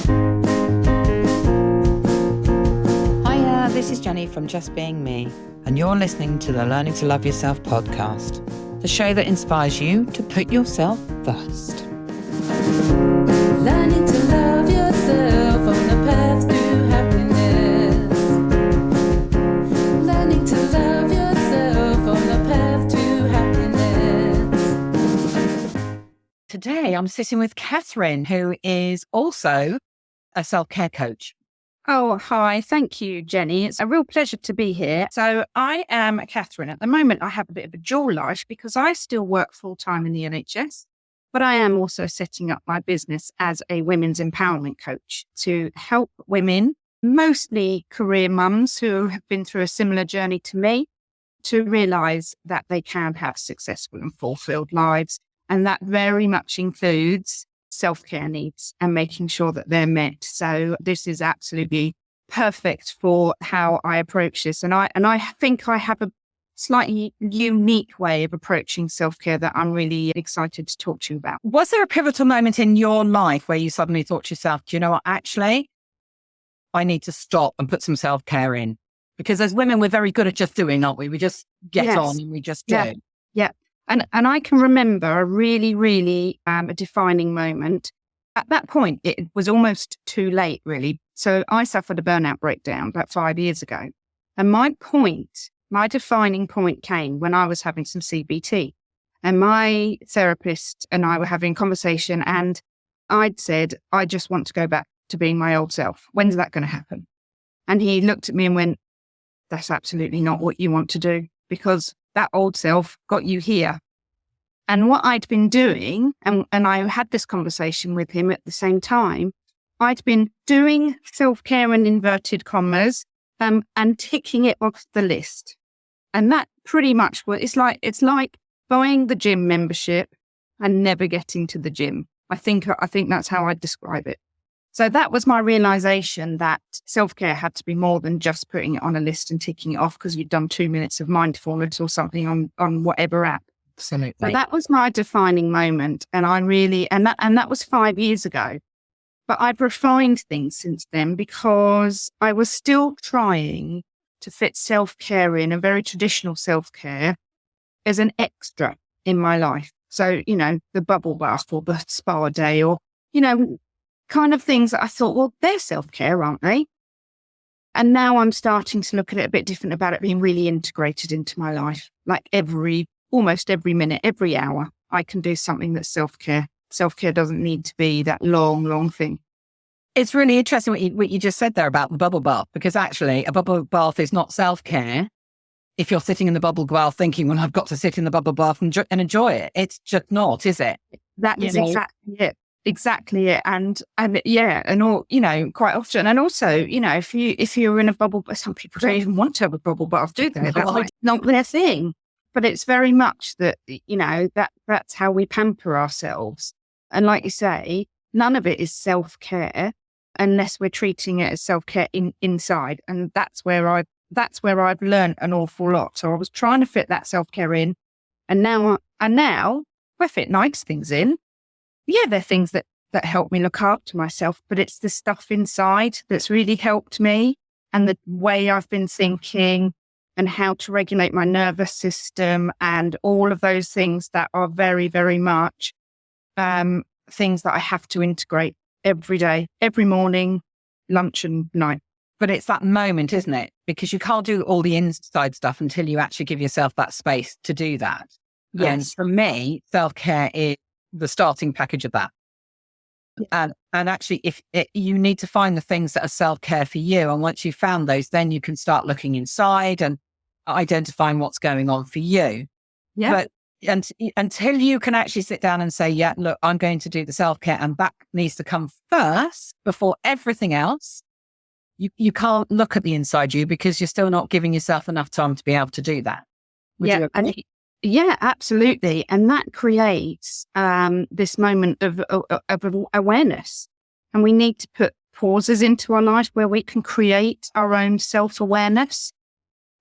Hiya, this is Jenny from Just Being Me, and you're listening to the Learning to Love Yourself podcast, the show that inspires you to put yourself first. Learning to love yourself on the path to happiness. Learning to love yourself on the path to happiness. Today, I'm sitting with Catherine, who is also a self-care coach. Oh, hi. Thank you, Jenny. It's a real pleasure to be here. So I am Catherine. At the moment, I have a bit of a dual life because I still work full-time in the NHS, but I am also setting up my business as a women's empowerment coach to help women, mostly career mums who have been through a similar journey to me, to realise that they can have successful and fulfilled lives. And that very much includes self-care needs and making sure that they're met. So this is absolutely perfect for how I approach this. And I think I have a slightly unique way of approaching self-care that I'm really excited to talk to you about. Was there a pivotal moment in your life where you suddenly thought to yourself, do you know what, actually, I need to stop and put some self-care in? Because as women, we're very good at just doing, aren't we? We just get on and we just do. Yeah. And I can remember a really a defining moment. At that point, it was almost too late, really. So I suffered a burnout breakdown about 5 years ago. And my defining point came when I was having some CBT. And my therapist and I were having a conversation, and I'd said, I just want to go back to being my old self. When's that going to happen? And he looked at me and went, that's absolutely not what you want to do, because that old self got you here. And what I'd been doing, and I had this conversation with him at the same time, I'd been doing self-care in inverted commas and ticking it off the list. And that pretty much it's like buying the gym membership and never getting to the gym. I think that's how I'd describe it. So that was my realization that self-care had to be more than just putting it on a list and ticking it off because you'd done 2 minutes of mindfulness or something on whatever app. Absolutely. So that was my defining moment. And that was 5 years ago. But I've refined things since then because I was still trying to fit self-care in, a very traditional self-care, as an extra in my life. So, the bubble bath or the spa day or, kind of things that I thought, well, they're self-care, aren't they? And now I'm starting to look at it a bit different about it being really integrated into my life. Like almost every minute, every hour, I can do something that's self-care. Self-care doesn't need to be that long thing. It's really interesting what you just said there about the bubble bath, because actually a bubble bath is not self-care if you're sitting in the bubble bath thinking, well, I've got to sit in the bubble bath and enjoy it. It's just not, is it? That is exactly it. Exactly it. And all, quite often. And also, if you're in a bubble, some people don't even want to have a bubble bath, do they? That's not their thing. But it's very much that, that's how we pamper ourselves. And like you say, none of it is self-care unless we're treating it as self-care inside. And that's where I've learned an awful lot. So I was trying to fit that self-care in, and now I fit nice things in. Yeah, they're things that help me look after myself, but it's the stuff inside that's really helped me, and the way I've been thinking and how to regulate my nervous system and all of those things that are very, very much things that I have to integrate every day, every morning, lunch and night. But it's that moment, isn't it? Because you can't do all the inside stuff until you actually give yourself that space to do that. Yes. And for me, self-care is the starting package of that. And actually, you need to find the things that are self-care for you. And once you've found those, then you can start looking inside and identifying what's going on for you. Yeah. But until you can actually sit down and say, yeah, look, I'm going to do the self-care, and that needs to come first before everything else, you can't look at the inside you, because you're still not giving yourself enough time to be able to do that. Would you agree? Yeah, absolutely. And that creates this moment of awareness. And we need to put pauses into our life where we can create our own self-awareness.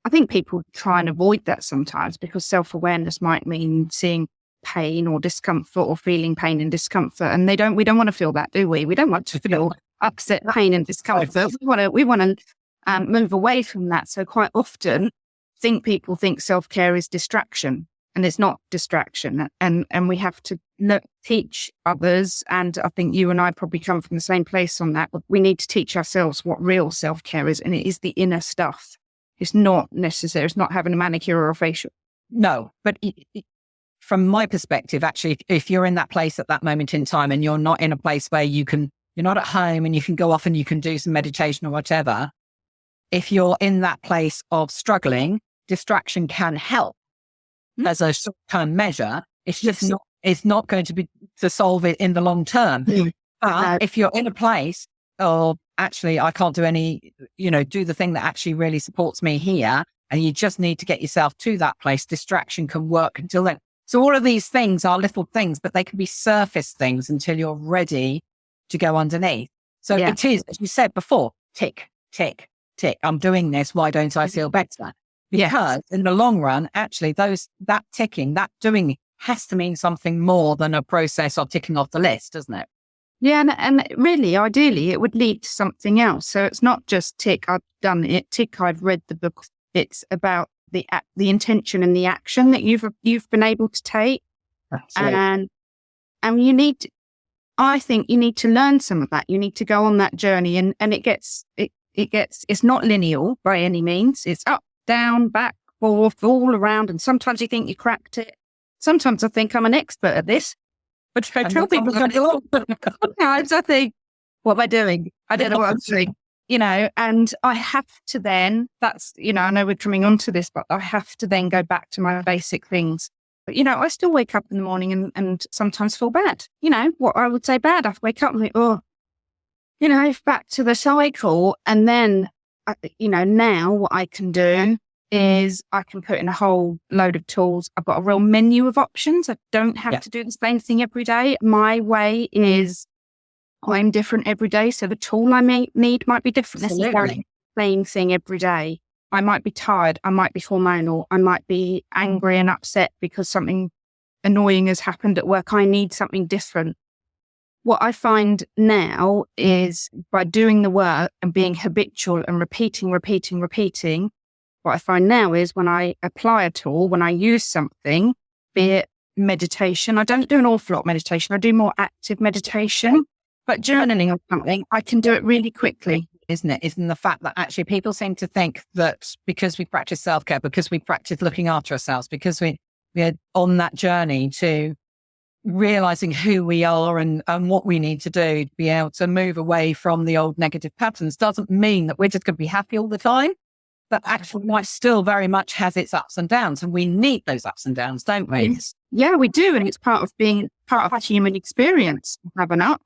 I think people try and avoid that sometimes, because self-awareness might mean seeing pain or discomfort or feeling pain and discomfort. And we don't want to feel that, do we? We don't want to feel upset, pain, and discomfort. We want to move away from that. So quite often, people think self-care is distraction, and it's not distraction. And we have to teach others. And I think you and I probably come from the same place on that. We need to teach ourselves what real self-care is, and it is the inner stuff. It's not necessary. It's not having a manicure or a facial. No, but from my perspective, actually, if you're in that place at that moment in time and you're not in a place where you're not at home and you can go off and you can do some meditation or whatever, if you're in that place of struggling, distraction can help as a short-term measure. It's just it's not going to be to solve it in the long term. But if you're in a place of actually, I can't do do the thing that actually really supports me here, and you just need to get yourself to that place, distraction can work until then. So all of these things are little things, but they can be surface things until you're ready to go underneath. So it is, as you said before, tick, tick, tick. I'm doing this. Why don't I feel better? Because in the long run, actually, that ticking, that doing has to mean something more than a process of ticking off the list, doesn't it? Yeah, and really, ideally, it would lead to something else. So it's not just tick, I've done it, tick, I've read the book. It's about the intention and the action that you've been able to take. Absolutely. And I think you need to learn some of that. You need to go on that journey, and it's not linear by any means. It's up, down, back, forth, all around. And sometimes you think you cracked it. Sometimes I think I'm an expert at this. But if I tell people sometimes I think, what am I doing? I don't know what I'm doing. And I have to then, I know we're coming on to this, but I have to then go back to my basic things. But, I still wake up in the morning and sometimes feel bad. What I would say bad, I wake up and think, back to the cycle. And then, now what I can do is I can put in a whole load of tools. I've got a real menu of options. I don't have to do the same thing every day. My way is I'm different every day. So the tool I may need might be different. Necessarily same thing every day. I might be tired. I might be hormonal. I might be angry and upset because something annoying has happened at work. I need something different. What I find now is by doing the work and being habitual and repeating, what I find now is when I apply a tool, when I use something, be it meditation, I don't do an awful lot of meditation. I do more active meditation. But journaling or something, I can do it really quickly. Isn't it? Isn't the fact that actually people seem to think that because we practice self-care, because we practice looking after ourselves, because we're on that journey to realizing who we are and what we need to do to be able to move away from the old negative patterns, doesn't mean that we're just going to be happy all the time. But actually life still very much has its ups and downs, and we need those ups and downs, don't we? Yeah, we do. And it's part of being part of a human experience, to have an up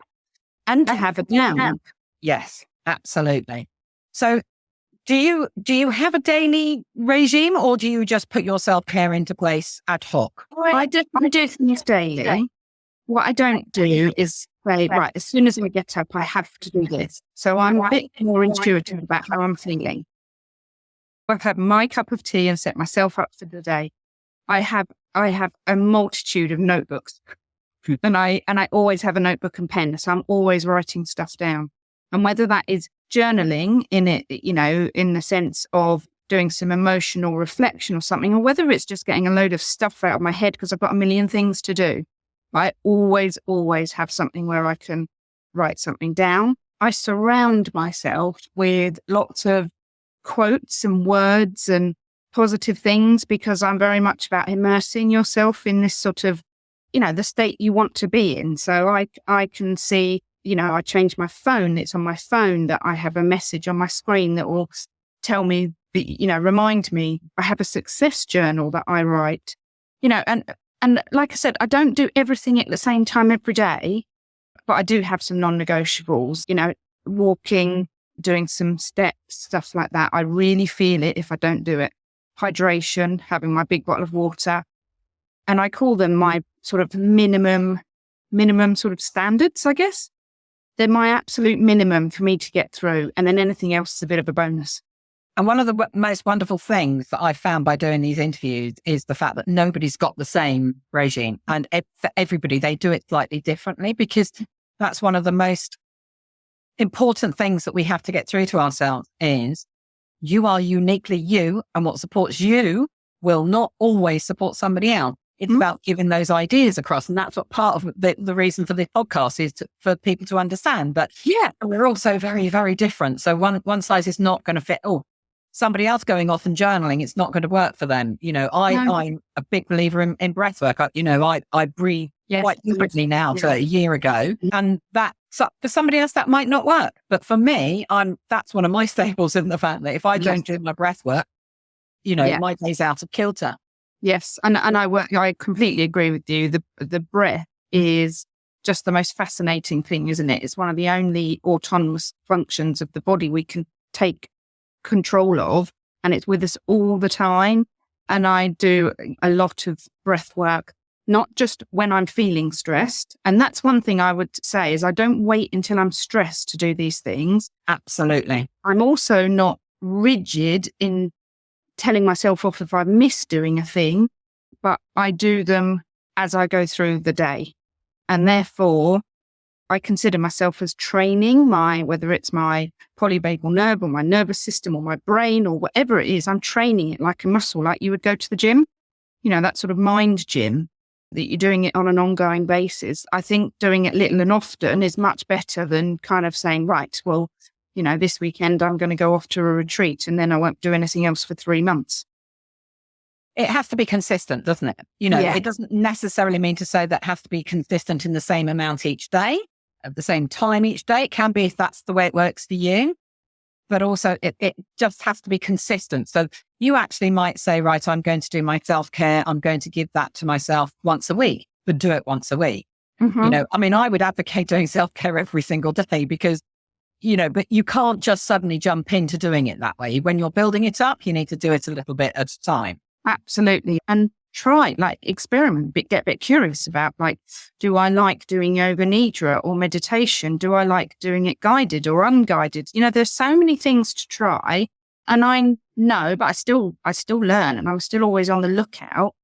and to have a down. Yes, absolutely. So do you have a daily regime, or do you just put your self-care into place ad hoc? I do things daily. What I don't do is say, right, as soon as I get up, I have to do this. So I'm a bit more intuitive about how I'm feeling. I've had my cup of tea and set myself up for the day. I have a multitude of notebooks, and I always have a notebook and pen. So I'm always writing stuff down. And whether that is journaling in it, in the sense of doing some emotional reflection or something, or whether it's just getting a load of stuff out of my head because I've got a million things to do, I always have something where I can write something down. I surround myself with lots of quotes and words and positive things because I'm very much about immersing yourself in this sort of, the state you want to be in. So I can see, I change my phone. It's on my phone that I have a message on my screen that will tell me, remind me. I have a success journal that I write, and like I said, I don't do everything at the same time every day, but I do have some non-negotiables, walking, doing some steps, stuff like that. I really feel it if I don't do it. Hydration, having my big bottle of water. And I call them my sort of minimum sort of standards, I guess. They're my absolute minimum for me to get through. And then anything else is a bit of a bonus. And one of the most wonderful things that I found by doing these interviews is the fact that nobody's got the same regime. And for everybody, they do it slightly differently, because that's one of the most important things that we have to get through to ourselves is you are uniquely you, and what supports you will not always support somebody else. It's about giving those ideas across. And that's what part of the reason for this podcast is for people to understand. But yeah, we're also very, very different. So one size is not going to fit. Oh, somebody else going off and journaling, it's not going to work for them. I'm a big believer in breath work. I breathe quite differently now to a year ago. And so for somebody else, that might not work. But for me, that's one of my staples in the fact that if I don't do my breath work, my day's out of kilter. Yes. And I completely agree with you. The breath is just the most fascinating thing, isn't it? It's one of the only autonomous functions of the body we can take control of, and it's with us all the time. And I do a lot of breath work, not just when I'm feeling stressed. And that's one thing I would say is I don't wait until I'm stressed to do these things. Absolutely. I'm also not rigid in telling myself off if I miss doing a thing, but I do them as I go through the day. And therefore, I consider myself as training whether it's my polyvagal nerve or my nervous system or my brain or whatever it is, I'm training it like a muscle, like you would go to the gym, that sort of mind gym, that you're doing it on an ongoing basis. I think doing it little and often is much better than kind of saying, right, well, this weekend I'm going to go off to a retreat and then I won't do anything else for 3 months. It has to be consistent, doesn't it? It doesn't necessarily mean to say that has to be consistent in the same amount each day, at the same time each day. It can be if that's the way it works for you, but also it just has to be consistent. So you actually might say, right, I'm going to do my self-care. I'm going to give that to myself once a week, but do it once a week. Mm-hmm. I would advocate doing self-care every single day because but you can't just suddenly jump into doing it that way. When you're building it up, you need to do it a little bit at a time. Absolutely. And try, experiment, get a bit curious about, do I like doing yoga nidra or meditation? Do I like doing it guided or unguided? There's so many things to try. And I know, but I still learn, and I'm still always on the lookout.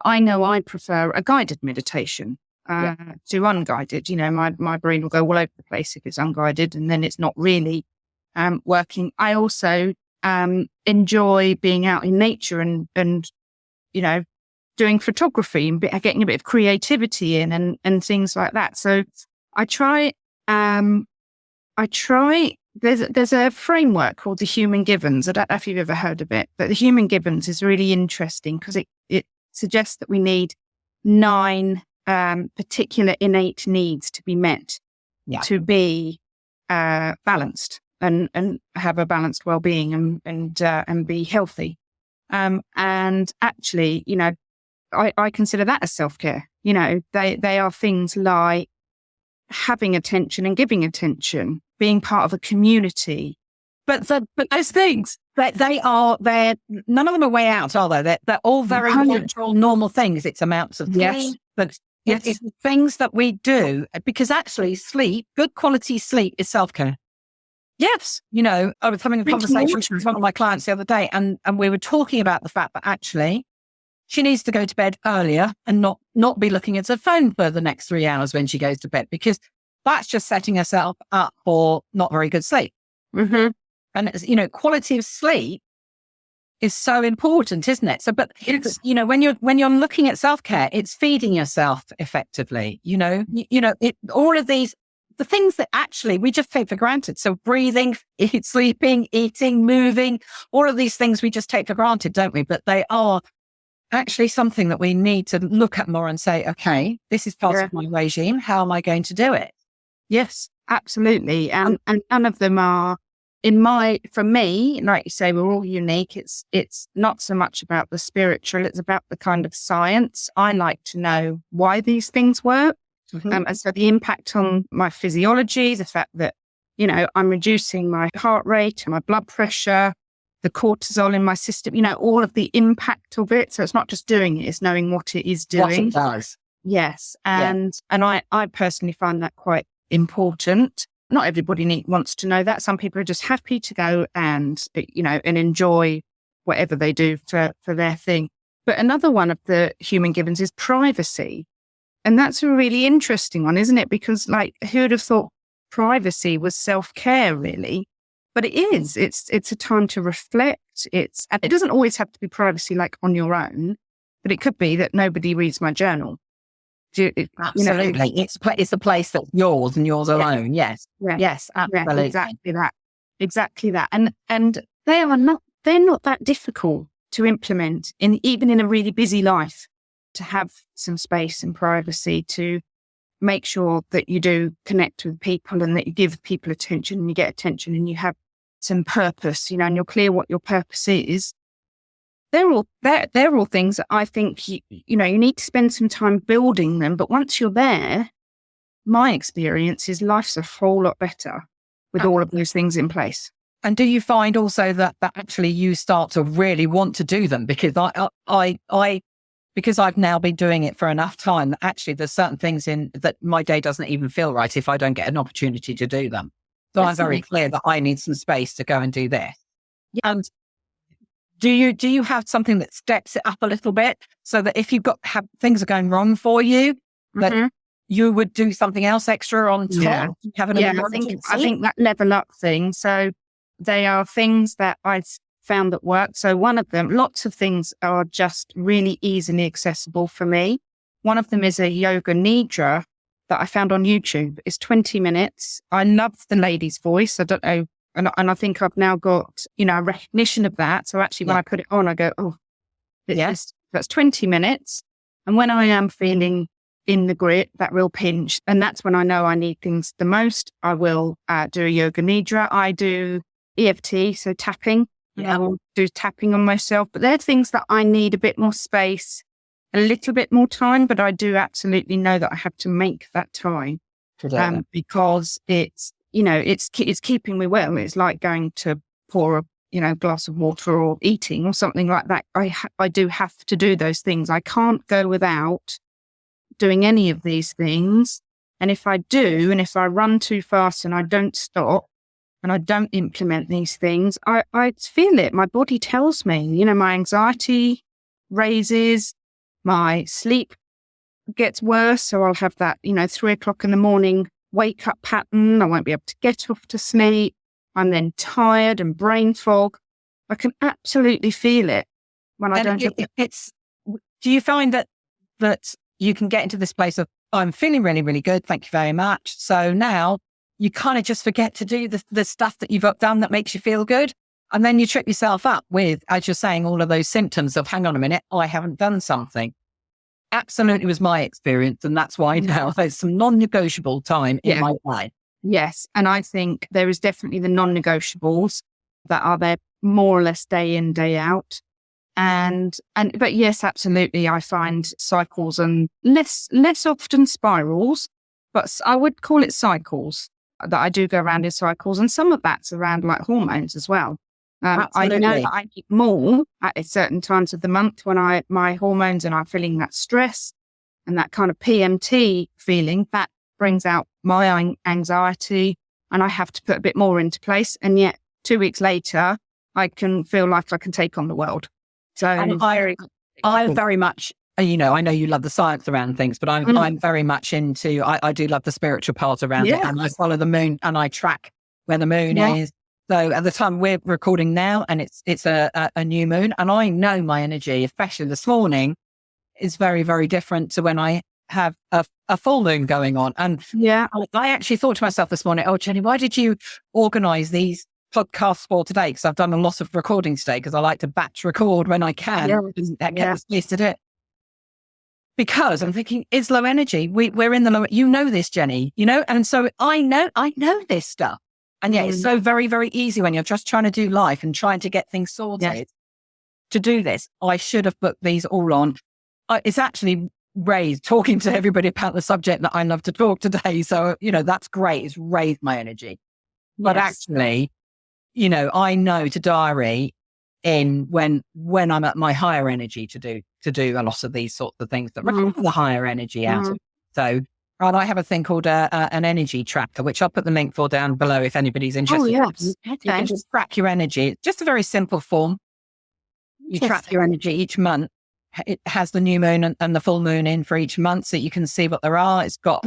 I know I prefer a guided meditation to unguided. My brain will go all over the place if it's unguided, and then it's not really working. I also enjoy being out in nature and doing photography and getting a bit of creativity in and things like that. So I try. There's a framework called the Human Givens. I don't know if you've ever heard of it, but the Human Givens is really interesting because it suggests that we need 9 particular innate needs to be met to be balanced and have a balanced well-being and be healthy. And actually, I consider that as self-care. They are things like having attention and giving attention, being part of a community. But those things, they're none of them are way out, are they? They're all very natural, normal things. It's amounts of sleep, but it's things that we do because actually good quality sleep is self-care. Yes. I was having a conversation with one of my clients the other day and we were talking about the fact that actually she needs to go to bed earlier and not be looking at her phone for the next 3 hours when she goes to bed, because that's just setting herself up for not very good sleep. Mm-hmm. And it's, quality of sleep is so important, isn't it? So, but it's, when you're looking at self-care, it's feeding yourself effectively. All of these, the things that actually we just take for granted. So breathing, sleeping, eating, moving, all of these things we just take for granted, don't we? But they are actually something that we need to look at more and say, okay, this is part of my regime. How am I going to do it? Yes, absolutely. And none of them are for me, like you say, we're all unique. It's not so much about the spiritual, it's about the kind of science. I like to know why these things work. Mm-hmm. And so the impact on my physiology, the fact that, I'm reducing my heart rate, my blood pressure, the cortisol in my system, all of the impact of it. So it's not just doing it, it's knowing what it is doing. What it does. Yes. And I personally find that quite important. Not everybody wants to know that. Some people are just happy to go and enjoy whatever they do for their thing. But another one of the human givens is privacy. And that's a really interesting one, isn't it? Because who would have thought privacy was self-care, really. But it is. It's a time to reflect. And it doesn't always have to be privacy like on your own, but it could be that nobody reads my journal. Absolutely. It's a place that's yours and yours alone. Yes. Yeah. Yes, absolutely. Yeah, exactly that. And they're not that difficult to implement even in a really busy life, to have some space and privacy, to make sure that you do connect with people and that you give people attention and you get attention and you have some purpose, and you're clear what your purpose is. They're all things that I think you need to spend some time building them. But once you're there, my experience is life's a whole lot better with all of those things in place. And do you find also that actually you start to really want to do them? Because because I've now been doing it for enough time that actually there's certain things in that my day doesn't even feel right if I don't get an opportunity to do them. So I'm very clear that I need some space to go and do this. Yeah. And do you have something that steps it up a little bit so that if have things are going wrong for you, that you would do something else extra on top? I think that level up thing. So they are things that I've found that work. So one of them, lots of things are just really easily accessible for me. One of them is a yoga nidra that I found on YouTube. It's 20 minutes. I love the lady's voice. I don't know. And I think I've now got, a recognition of that. So actually when I put it on, I go, that's 20 minutes. And when I am feeling in the grit, that real pinch, and that's when I know I need things the most, I will do a yoga nidra. I do EFT, so tapping. I will do tapping on myself. But they're things that I need a bit more space, a little bit more time, but I do absolutely know that I have to make that time because it's keeping me well. It's like going to pour a glass of water or eating or something like that. I do have to do those things. I can't go without doing any of these things. And if I do, and if I run too fast and I don't stop and I don't implement these things, I feel it. My body tells me, my anxiety raises, my sleep gets worse. So I'll have that, 3:00 in the morning wake up pattern. I won't be able to get off to sleep. I'm then tired and brain fog. I can absolutely feel it when I don't. Do you find that you can get into this place of, I'm feeling really, really good. Thank you very much. So now you kind of just forget to do the stuff that you've done that makes you feel good. And then you trip yourself up with, as you're saying, all of those symptoms of, hang on a minute, I haven't done something. Absolutely was my experience. And that's why now there's some non-negotiable time in my life. Yes. And I think there is definitely the non-negotiables that are there more or less day in, day out. But yes, absolutely. I find cycles and less often spirals, but I would call it cycles, that I do go around in cycles. And some of that's around like hormones as well. I know that I need more at certain times of the month when my hormones and I'm feeling that stress and that kind of PMT feeling that brings out my anxiety, and I have to put a bit more into place. And yet 2 weeks later, I can feel like I can take on the world. So I very much, I know you love the science around things, but I'm very much into, I do love the spiritual part around it. And I follow the moon and I track where the moon is. So at the time we're recording now, and it's a new moon, and I know my energy, especially this morning, is very, very different to when I have a full moon going on. And I actually thought to myself this morning, oh, Jenny, why did you organise these podcasts for today? Because I've done a lot of recording today because I like to batch record when I can. Get the space to do it. Because I'm thinking, it's low energy. We're in the low, this, Jenny, and so I know this stuff. And it's so very, very easy when you're just trying to do life and trying to get things sorted to do this. I should have booked these all on. It's actually raised, talking to everybody about the subject that I love to talk today. So, that's great. It's raised my energy. But actually, I know to diary in when I'm at my higher energy to do a lot of these sorts of things that require the higher energy out of it. So, and I have a thing called an energy tracker, which I'll put the link for down below if anybody's interested. Oh, yes. You can just track your energy. It's just a very simple form. You track your energy each month. It has the new moon and the full moon in for each month, so you can see what there are. It's got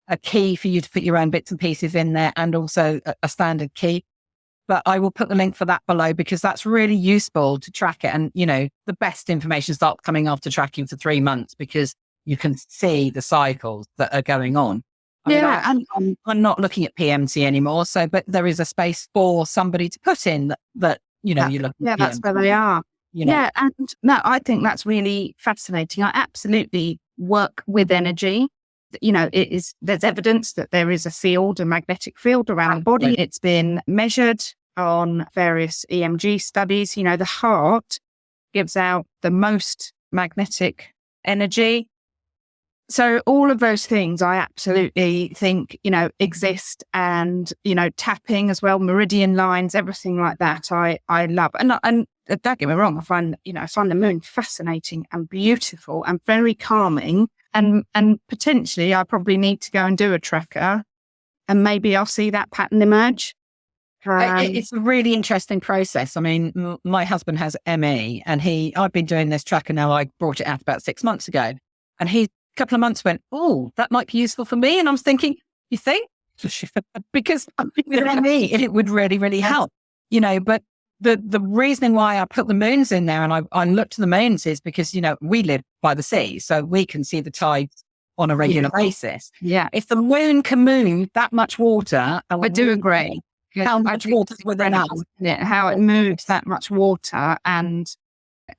a key for you to put your own bits and pieces in there, and also a standard key. But I will put the link for that below because that's really useful to track it. And, the best information starts coming after tracking for 3 months because you can see the cycles that are going on. I'm not looking at PMT anymore. But there is a space for somebody to put in that you look at. That's where they are. Yeah. And no, I think that's really fascinating. I absolutely work with energy. There's evidence that there is a magnetic field around the body. It's been measured on various EMG studies. The heart gives out the most magnetic energy. So all of those things I absolutely think, exist, and, tapping as well, meridian lines, everything like that. I love. And don't get me wrong, I find the moon fascinating and beautiful and very calming. And potentially I probably need to go and do a tracker, and maybe I'll see that pattern emerge. It's a really interesting process. I mean, my husband has ME, and I've been doing this tracker now. I brought it out about 6 months ago, and he, a couple of months went, oh, that might be useful for me. And I was thinking, you think? Because with ME, it would really, really help, but the reasoning why I put the moons in there and I look to the moons is because, we live by the sea, so we can see the tides on a regular basis. Yeah. If the moon can move that much water, I do agree. How much water is within us? How it moves that much water, and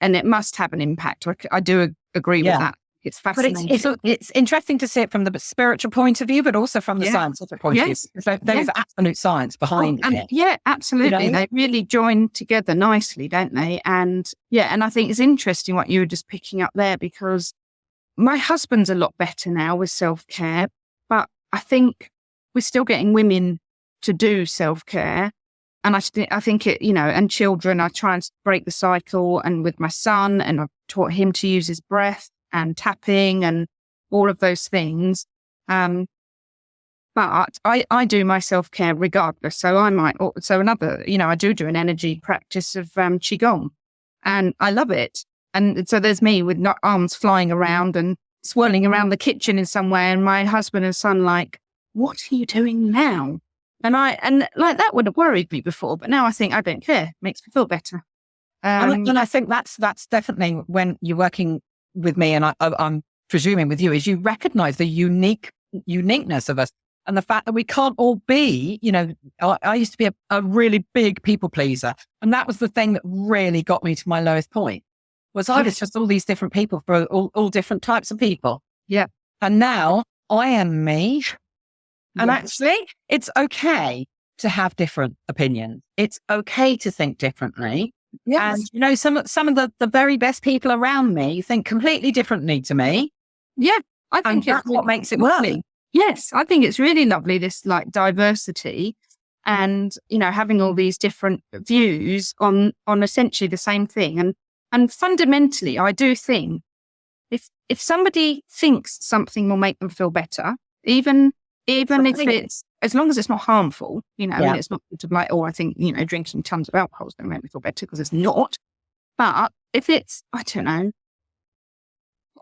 it must have an impact. I do agree with that. It's fascinating. But it's interesting to see it from the spiritual point of view, but also from the scientific point of view. So there is absolute science behind it. Yeah, absolutely. They really join together nicely, don't they? And I think it's interesting what you were just picking up there, because my husband's a lot better now with self-care, but I think we're still getting women to do self-care. And I think it, and children, I try and break the cycle, and with my son, and I've taught him to use his breath and tapping and all of those things. But I do my self-care regardless. So I do an energy practice of Qigong, and I love it. And so there's me with arms flying around and swirling around the kitchen in some way, and my husband and son like, what are you doing now? And that would have worried me before, but now I think I don't care. It makes me feel better. And I think that's definitely when you're working with me, and I'm presuming with you, is you recognize the uniqueness of us, and the fact that we can't all be, I used to be a really big people pleaser. And that was the thing that really got me to my lowest point, was I was just all these different people for all different types of people. Yeah. And now I am me. And actually, it's okay to have different opinions. It's okay to think differently. Yes. And, some of the very best people around me think completely differently to me. Yeah. I think that's what makes it work. Yes. I think it's really lovely, this diversity, and, having all these different views on essentially the same thing. And fundamentally, I do think if somebody thinks something will make them feel better, even if it's, as long as it's not harmful, and it's not sort of like, I think, drinking tons of alcohol is going to make me feel better, because it's not. But if it's, I don't know,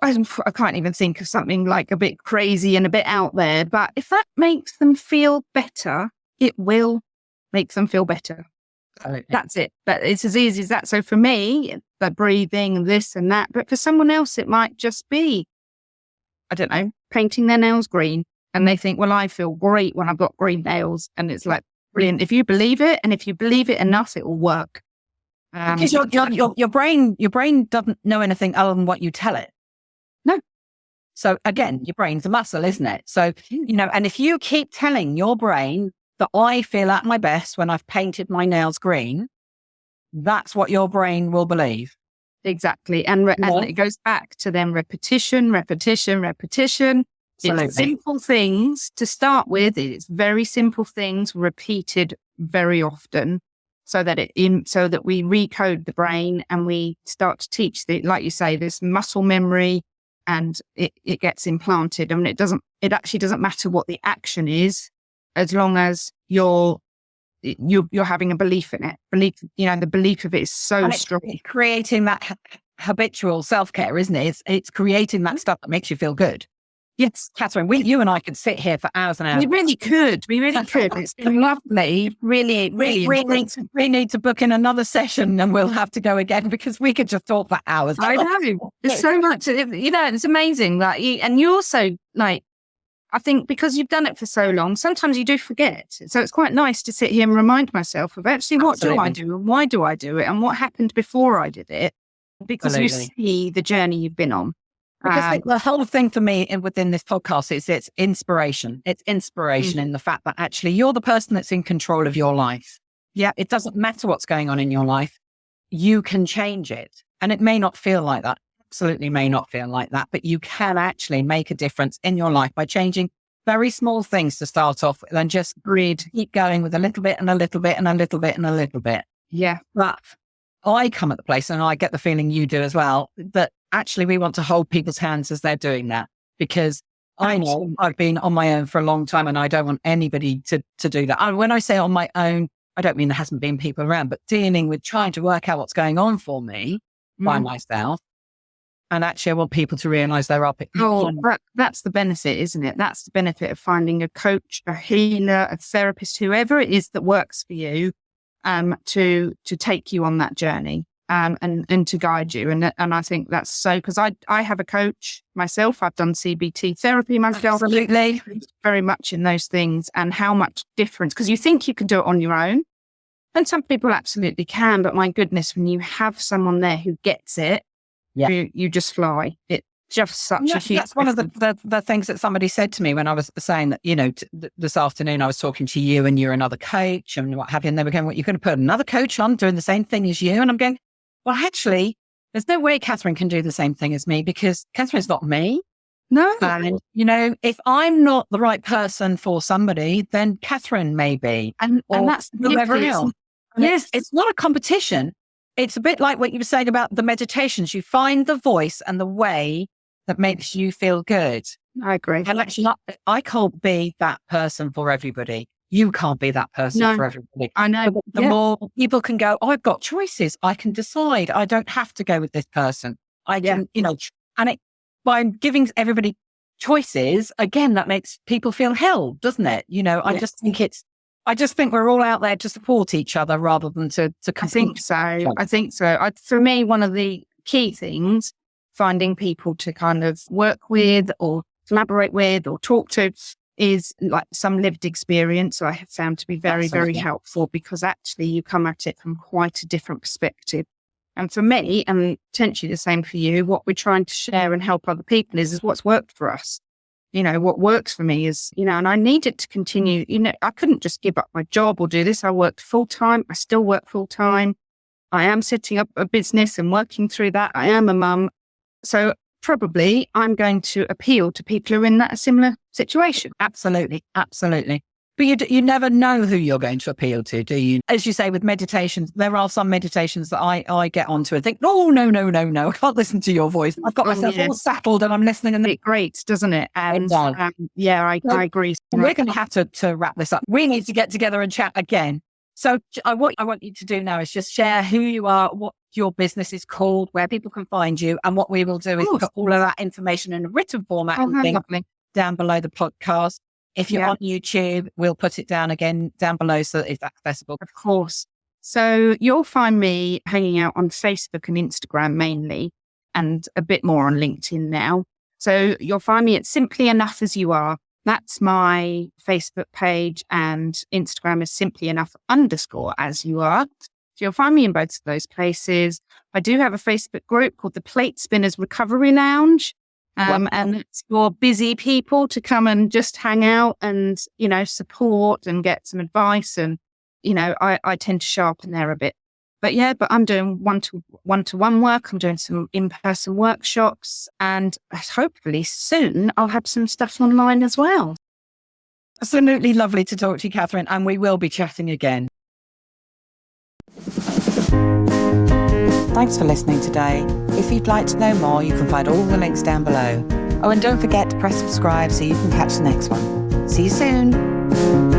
I can't even think of something like a bit crazy and a bit out there, but if that makes them feel better, it will make them feel better. That's it. But it's as easy as that. So for me, the breathing and this and that, but for someone else, it might just be, I don't know, painting their nails green. And they think, well, I feel great when I've got green nails. And it's like, brilliant. If you believe it, and if you believe it enough, it will work. Because your brain doesn't know anything other than what you tell it. No. So again, your brain's a muscle, isn't it? So, and if you keep telling your brain that I feel at my best when I've painted my nails green, that's what your brain will believe. Exactly. And it goes back to then repetition. Absolutely. It's simple things to start with. It's very simple things repeated very often, so that we recode the brain, and we start to teach like you say, this muscle memory, and it gets implanted. I mean, it actually doesn't matter what the action is, as long as you're having a belief in it. The belief of it is so strong. It's creating that habitual self-care, isn't it? It's creating that stuff that makes you feel good. Yes, Catherine, you and I could sit here for hours and hours. We really could. We really could. It's been lovely. Really, really. We need to book in another session and we'll have to go again because we could just talk for hours. I know. There's so much. It's amazing. And you also, I think because you've done it for so long, sometimes you do forget. So it's quite nice to sit here and remind myself of actually what do I do and why do I do it and what happened before I did it, because you see the journey you've been on. Because the whole thing for me within this podcast is it's inspiration. It's inspiration in the fact that actually you're the person that's in control of your life. Yeah, it doesn't matter what's going on in your life. You can change it. And it may not feel like that. Absolutely may not feel like that. But you can actually make a difference in your life by changing very small things to start off with and just keep going with a little bit and a little bit and a little bit and a little bit. Yeah. But I come at the place, and I get the feeling you do as well, that actually we want to hold people's hands as they're doing that, because I know I've been on my own for a long time and I don't want anybody to do that. And when I say on my own, I don't mean there hasn't been people around, but dealing with trying to work out what's going on for me by myself. And actually I want people to realise there are people. Oh, that's the benefit, isn't it? That's the benefit of finding a coach, a healer, a therapist, whoever it is that works for you, to take you on that journey. And to guide you. And I think that's so, because I have a coach myself. I've done CBT therapy myself. Absolutely. Very much in those things, and how much difference, because you think you can do it on your own. And some people absolutely can, but my goodness, when you have someone there who gets it, you just fly. It's just such a huge. That's one of the things that somebody said to me when I was saying that, this afternoon I was talking to you and you're another coach and what have you. And they were going, "What, you're going to put another coach on doing the same thing as you?" And I'm going, well, actually, there's no way Catherine can do the same thing as me, because Catherine's not me. No. And, if I'm not the right person for somebody, then Catherine may be. And that's whoever else. Yes. It's not a competition. It's a bit like what you were saying about the meditations. You find the voice and the way that makes you feel good. I agree. And actually, I can't be that person for everybody. You can't be that person for everybody. I know. But the more people can go, I've got choices. I can decide. I don't have to go with this person. I can, and by giving everybody choices, again, that makes people feel held, doesn't it? I just think we're all out there to support each other rather than to compete. I think so. For me, one of the key things, finding people to kind of work with or collaborate with or talk to, is like some lived experience I have found to be very, very helpful, because actually you come at it from quite a different perspective. And for me, and potentially the same for you, what we're trying to share and help other people is what's worked for us. What works for me is, and I need it to continue. I couldn't just give up my job or do this. I worked full time. I still work full time. I am setting up a business and working through that. I am a mum. So probably I'm going to appeal to people who are in that similar situation. Absolutely. Absolutely. But you never know who you're going to appeal to, do you? As you say, with meditations, there are some meditations that I get onto and think, no, I can't listen to your voice. I've got myself all settled and I'm listening. And it grates, doesn't it? And I agree. We're going to have to wrap this up. We need to get together and chat again. So what I want you to do now is just share who you are, what your business is called, where people can find you. And what we will do is put all of that information in a written format down below the podcast. If you're on YouTube, we'll put it down again down below so that it's accessible. Of course. So you'll find me hanging out on Facebook and Instagram mainly, and a bit more on LinkedIn now. So you'll find me at Simply Enough As You Are. That's my Facebook page, and Instagram is simply_enough_as you are. So you'll find me in both of those places. I do have a Facebook group called the Plate Spinners Recovery Lounge. And it's for busy people to come and just hang out and, support and get some advice. And, I tend to show up in there a bit. But I'm doing one-to-one work. I'm doing some in-person workshops, and hopefully soon I'll have some stuff online as well. Absolutely lovely to talk to you, Catherine, and we will be chatting again. Thanks for listening today. If you'd like to know more, you can find all the links down below. Oh, and don't forget to press subscribe so you can catch the next one. See you soon.